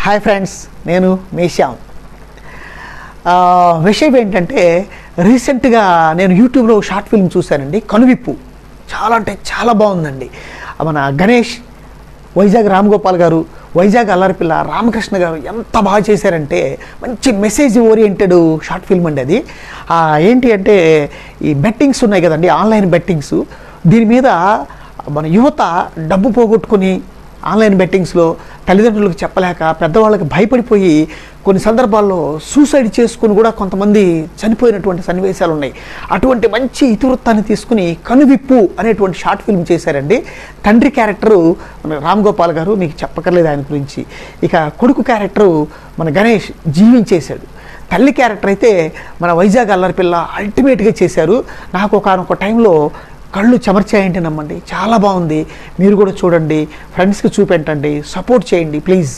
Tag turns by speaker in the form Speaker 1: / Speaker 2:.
Speaker 1: Hi friends, నేను మేశ్యామ్. విషయం ఏంటంటే రీసెంట్గా నేను యూట్యూబ్లో షార్ట్ ఫిల్మ్ చూశానండి, కనువిప్పు. చాలా అంటే చాలా బాగుందండి. మన గణేష్, వైజాగ్ రామ్ గోపాల్ గారు, వైజాగ్ అల్లరిపిల్ల రామకృష్ణ గారు ఎంత బాగా చేశారంటే మంచి మెసేజ్ ఓరియంటెడ్ షార్ట్ ఫిల్మ్ అండి అది. ఏంటి అంటే ఈ బెట్టింగ్స్ ఉన్నాయి కదండి, ఆన్లైన్ బెట్టింగ్స్. దీని మీద మన యువత డబ్బు పోగొట్టుకుని ఆన్లైన్ బెట్టింగ్స్లో తల్లిదండ్రులకు చెప్పలేక పెద్దవాళ్ళకి భయపడిపోయి కొన్ని సందర్భాల్లో సూసైడ్ చేసుకుని కూడా కొంతమంది చనిపోయినటువంటి సన్నివేశాలు ఉన్నాయి. అటువంటి మంచి ఇతివృత్తాన్ని తీసుకుని కనువిప్పు అనేటువంటి షార్ట్ ఫిల్మ్ చేశారండి. తండ్రి క్యారెక్టరు మన రామ్ గోపాల్ గారు, మీకు చెప్పక్కర్లేదు ఆయన గురించి. ఇక కొడుకు క్యారెక్టరు మన గణేష్ జీవించేశాడు. తల్లి క్యారెక్టర్ అయితే మన వైజాగ్ అల్లరిపిల్ల అల్టిమేట్గా చేశారు. నాకు ఒకనొక టైంలో కళ్ళు చెమర్చాయంటే నమ్మండి, చాలా బాగుంది. మీరు కూడా చూడండి, ఫ్రెండ్స్కి చూపెట్టండి, సపోర్ట్ చేయండి ప్లీజ్.